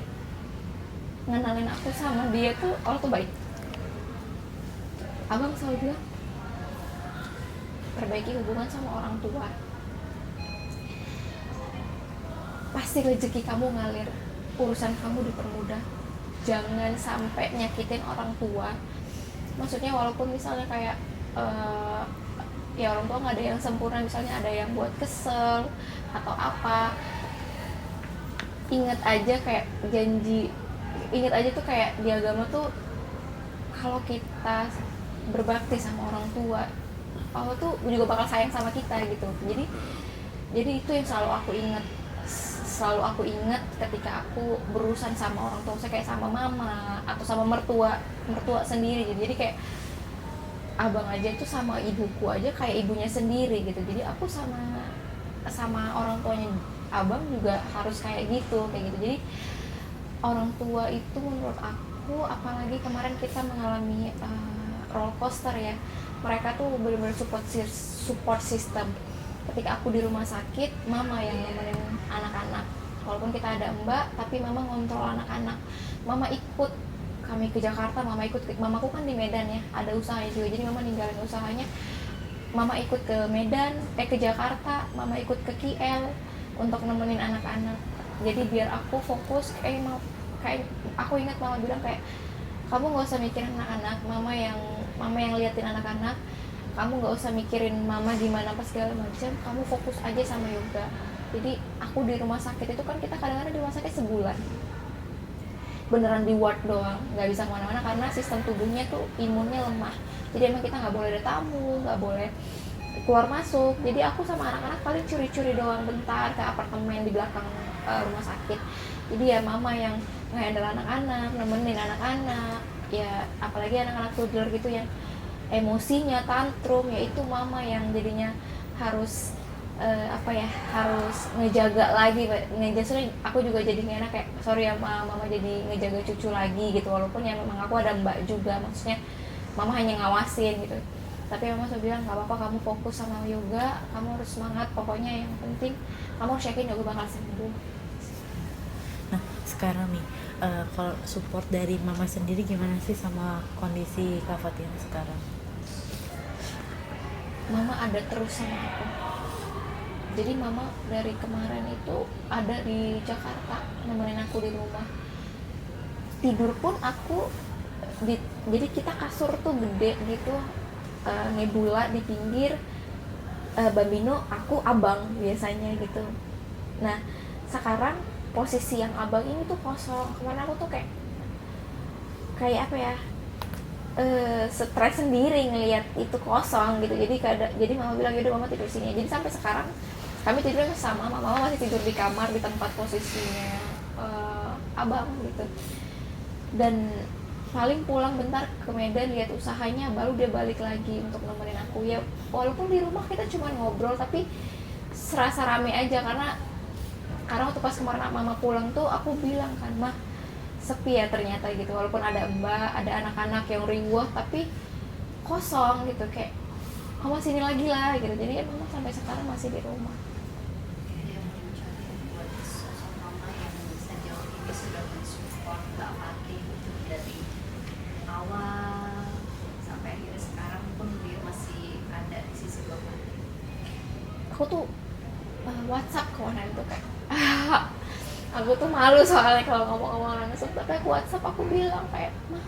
ngenalin aku sama dia tuh, Allah tuh baik. Abang selalu bilang, perbaiki hubungan sama orang tua, pasti rezeki kamu ngalir, urusan kamu dipermudah. Jangan sampai nyakitin orang tua. Maksudnya walaupun misalnya kayak ya orang tua nggak ada yang sempurna, misalnya ada yang buat kesel atau apa, ingat aja kayak janji, ingat aja tuh kayak di agama tuh kalau kita berbakti sama orang tua, Allah tuh juga bakal sayang sama kita gitu. Jadi itu yang selalu aku ingat selalu aku ingat ketika aku berurusan sama orang tua saya, kayak sama mama atau sama mertua sendiri gitu. Jadi kayak abang aja itu sama ibuku aja kayak ibunya sendiri gitu. Jadi aku sama orang tuanya abang juga harus kayak gitu. Jadi orang tua itu menurut aku, apalagi kemarin kita mengalami roller coaster ya, mereka tuh benar-benar support system. Ketika aku di rumah sakit, mama yang nemenin anak-anak. Walaupun kita ada mbak, tapi mama ngontrol anak-anak. Mama ikut kami ke Jakarta, mamaku kan di Medan ya, ada usahanya juga, jadi mama ninggalin usahanya, mama ikut ke Medan, ke Jakarta, mama ikut ke KL untuk nemenin anak-anak. Jadi biar aku fokus, kayak aku ingat mama bilang kayak, kamu nggak usah mikirin anak-anak, mama yang liatin anak-anak, kamu nggak usah mikirin mama gimana pas segala macam, kamu fokus aja sama yoga. Jadi aku di rumah sakit itu kan, kita kadang-kadang di rumah sakit sebulan, beneran di ward doang, nggak bisa kemana-mana karena sistem tubuhnya tuh imunnya lemah. Jadi emang kita nggak boleh ada tamu, nggak boleh keluar masuk. Jadi aku sama anak-anak paling curi-curi doang bentar ke apartemen di belakang rumah sakit. Jadi ya mama yang nge-handle anak-anak, nemenin anak-anak, ya apalagi anak-anak toddler gitu yang emosinya tantrum, ya itu mama yang jadinya harus harus ngejaga lagi. Aku juga jadi nggak enak, kayak sorry ya mama jadi ngejaga cucu lagi gitu, walaupun ya memang aku ada mbak juga, maksudnya mama hanya ngawasin gitu. Tapi mama selalu bilang, nggak apa-apa, kamu fokus sama yoga, kamu harus semangat, pokoknya yang penting kamu harus yakin yoga bakal sembuh. Nah sekarang nih, kalau support dari mama sendiri gimana sih sama kondisi Kak Fathia sekarang? Mama ada terus sama aku. Jadi mama dari kemarin itu ada di Jakarta nemenin aku di rumah. Tidur pun aku jadi kita kasur tuh gede gitu, nebula di pinggir, Bambino, aku abang biasanya gitu. Nah sekarang posisi yang abang ini tuh kosong. Kemana aku tuh kayak apa ya, stres sendiri ngelihat itu kosong gitu. Jadi mama bilang, yaudah mama tidur sini. Jadi sampai sekarang kami tidurnya sama, mama masih tidur di kamar di tempat posisinya abang gitu. Dan paling pulang bentar ke Medan lihat usahanya, baru dia balik lagi untuk nemenin aku. Ya walaupun di rumah kita cuma ngobrol, tapi serasa rame aja karena waktu pas kemarin mama pulang tuh aku bilang kan, mah sepi ya ternyata gitu, walaupun ada mbak, ada anak-anak yang riuh, tapi kosong gitu, kayak mama sini lagi lah gitu. Jadi ya mama sampai sekarang masih di rumah. Dia mencari buat sosok mama yang sejauh ini sudah mensupport Mbak Fathi itu dari awal sampai akhirnya sekarang pun dia masih ada di sisi Mbak Fathi. Aku tuh WhatsApp kemarin tuh kayak aku tuh malu soalnya kalau ngomong-ngomong langsung, tapi aku WhatsApp, aku bilang kayak, mah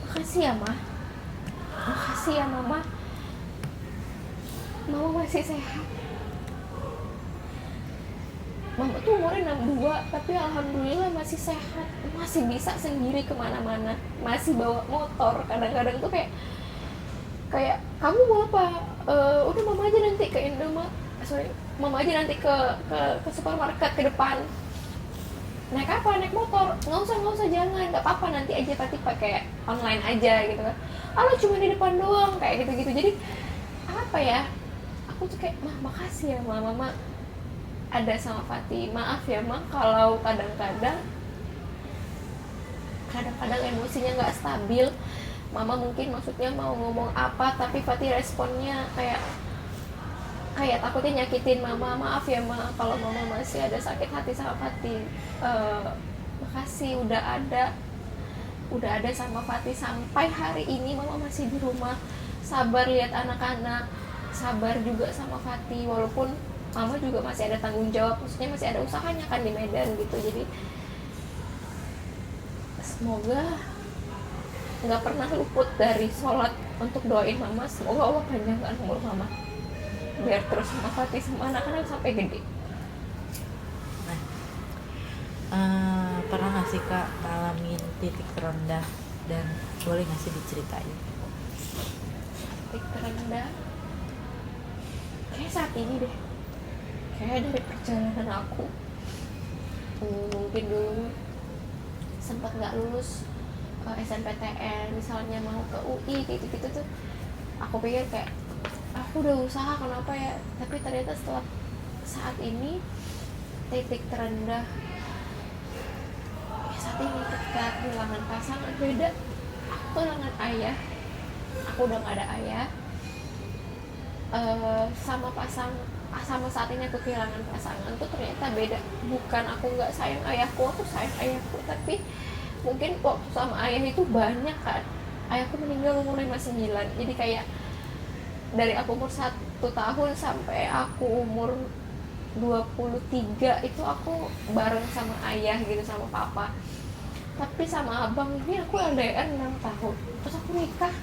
makasih ya mah, makasih ya mama masih sehat. Mama tuh umurnya 62, tapi alhamdulillah masih sehat, masih bisa sendiri kemana-mana, masih bawa motor. Kadang-kadang tuh kayak kamu mau apa, udah mama aja nanti ke Indomaret, mama aja nanti ke supermarket ke depan. Naik apa? Naik motor? Nggak usah, jangan, nggak apa-apa, nanti aja pasti pakai online aja gitu kan. Alah cuma di depan doang, kayak gitu-gitu. Jadi apa ya, aku tuh kayak, makasih ya mama ada sama Fathi. Maaf ya ma kalau kadang-kadang emosinya nggak stabil. Mama mungkin maksudnya mau ngomong apa, tapi Fathi responnya kayak takutnya nyakitin mama. Maaf ya ma kalau mama masih ada sakit hati sama Fathi. Makasih udah ada sama Fathi sampai hari ini. Mama masih di rumah, sabar lihat anak-anak, sabar juga sama Fathi, walaupun mama juga masih ada tanggung jawab, maksudnya masih ada usahanya kan di Medan gitu. Jadi semoga nggak pernah luput dari sholat untuk doain mama. Semoga Allah panjangkan umur mama biar terus sama Fathi sama anak-anak sampai gede. Pernah nggak sih Kak ngalamin titik terendah, dan boleh nggak sih diceritain? Titik terendah kayak saat ini deh, kayak dari perjalanan aku, mungkin dulu sempat nggak lulus SNPTN misalnya, mau ke UI kayak gitu tuh, aku pikir kayak aku udah usaha kenapa ya, tapi ternyata setelah saat ini titik terendah ya saat ini ketika kehilangan pasangan. Beda, aku kehilangan ayah, aku udah gak ada ayah, sama saat ini aku kehilangan pasangan tuh ternyata beda. Bukan aku nggak sayang ayahku, aku sayang ayahku, tapi mungkin waktu sama ayah itu banyak kan. Ayahku meninggal umur 59, jadi kayak dari aku umur 1 tahun sampai aku umur 23 itu aku bareng sama ayah gitu, sama papa. Tapi sama abang ini aku LDR 6 tahun, terus aku nikah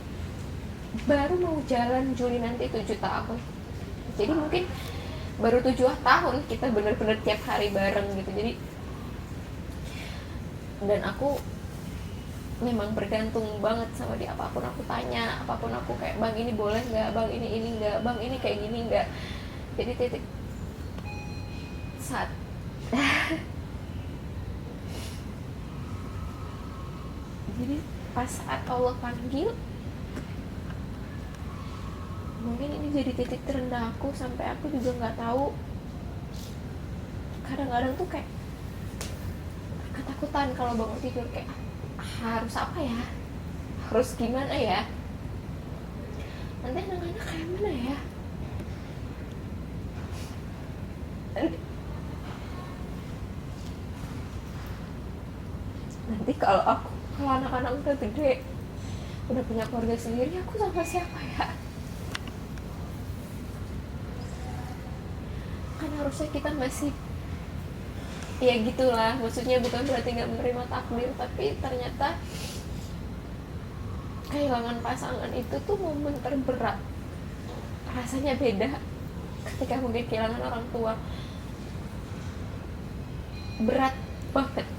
baru mau jalan Juli nanti 7 tahun. Jadi mungkin baru 7 tahun kita bener-bener tiap hari bareng gitu. Jadi, dan aku memang bergantung banget sama dia. Apapun aku tanya, apapun aku kayak, bang ini boleh nggak, bang ini nggak, bang ini kayak gini nggak. Jadi titik saat jadi pas saat Allah panggil, mungkin ini jadi titik terendah aku, sampai aku juga nggak tahu. Kadang-kadang tuh kayak ketakutan kalau bangun tidur, kayak harus apa ya, harus gimana ya, nanti anak-anak kayak mana ya, nanti kalau anak-anak udah gede, udah punya keluarga sendiri, aku sama siapa ya. Kan harusnya kita masih ya gitulah, maksudnya bukan berarti nggak menerima takdir, tapi ternyata kehilangan pasangan itu tuh momen terberat, rasanya beda ketika mungkin kehilangan orang tua, berat banget.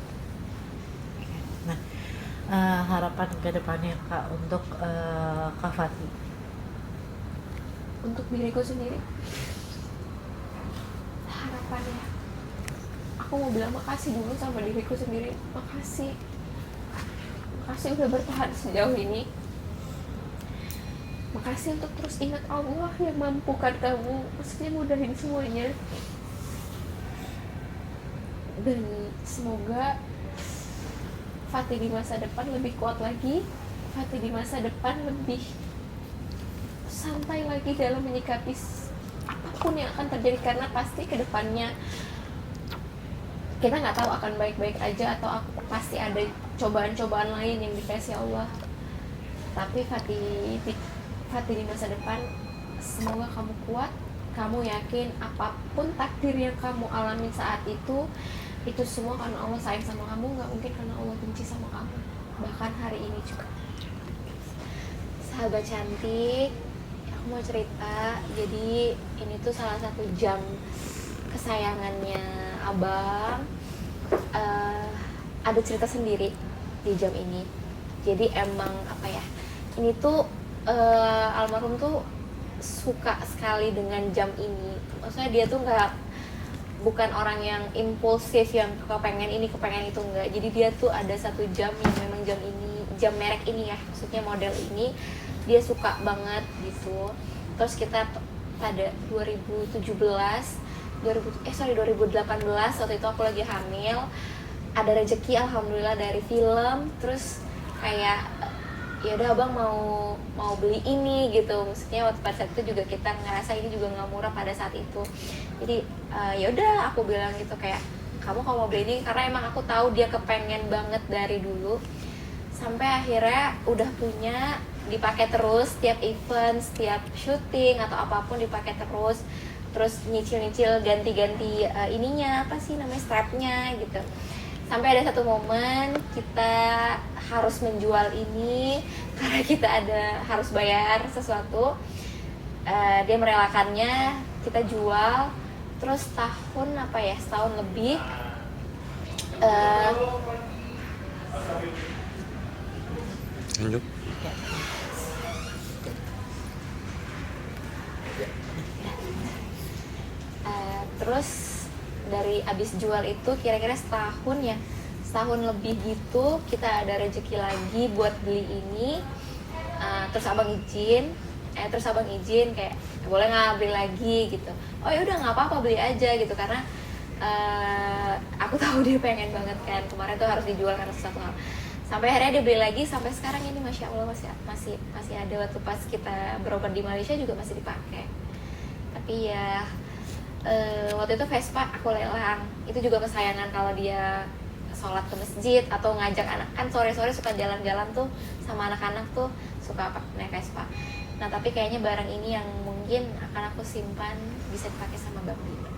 Nah, harapan ke depannya Kak untuk Kak Fati? Untuk diriku sendiri, harapannya aku mau bilang makasih dulu sama diriku sendiri. Makasih udah bertahan sejauh ini. Makasih untuk terus ingat Allah yang mampukan kamu, maksudnya mudahin semuanya. Dan semoga Fati di masa depan lebih kuat lagi, Fati di masa depan lebih santai lagi dalam menyikapi apapun yang akan terjadi, karena pasti kedepannya kita nggak tahu akan baik-baik aja atau pasti ada cobaan-cobaan lain yang dikasih Allah. Tapi Fati di masa depan, semoga kamu kuat, kamu yakin apapun takdir yang kamu alami saat itu semua karena Allah sayang sama kamu, nggak mungkin karena Allah benci sama kamu, bahkan hari ini juga. Sahabat cantik, aku mau cerita. Jadi ini tuh salah satu jam kesayangannya abang. Ada cerita sendiri di jam ini. Jadi emang apa ya, ini tuh almarhum tuh suka sekali dengan jam ini. Maksudnya dia tuh bukan orang yang impulsif yang kepengen ini kepengen itu, enggak. Jadi dia tuh ada satu jam yang memang jam ini, jam merek ini ya, maksudnya model ini dia suka banget gitu. Terus kita pada 2018 waktu itu aku lagi hamil, ada rezeki alhamdulillah dari film. Terus kayak ya udah abang mau beli ini gitu, maksudnya waktu pada saat itu juga kita ngerasa ini juga nggak murah pada saat itu. Jadi ya udah aku bilang gitu kayak, kamu kalau mau beli ini, karena emang aku tahu dia kepengen banget dari dulu. Sampai akhirnya udah punya, dipakai terus setiap event, setiap syuting atau apapun dipakai terus nyicil ganti-ganti ininya, apa sih namanya, strapnya gitu. Sampai ada satu momen kita harus menjual ini karena kita harus bayar sesuatu. Dia merelakannya, kita jual. Terus setahun lebih lanjut. Terus abis jual itu kira-kira setahun lebih gitu, kita ada rezeki lagi buat beli ini. Terus abang izin kayak boleh nggak beli lagi gitu. Oh ya udah nggak apa-apa, beli aja gitu, karena aku tahu dia pengen banget kan, kemarin tuh harus dijual karena sesuatu hal. Sampai akhirnya dia beli lagi, sampai sekarang ini masya Allah masih ada. Waktu pas kita berobat di Malaysia juga masih dipakai. Tapi ya waktu itu Vespa aku lelang, itu juga kesayangan. Kalau dia sholat ke masjid atau ngajak anak, kan sore-sore suka jalan-jalan tuh sama anak-anak tuh suka naik Vespa. Nah tapi kayaknya barang ini yang mungkin akan aku simpan, bisa dipakai sama Bang Bima.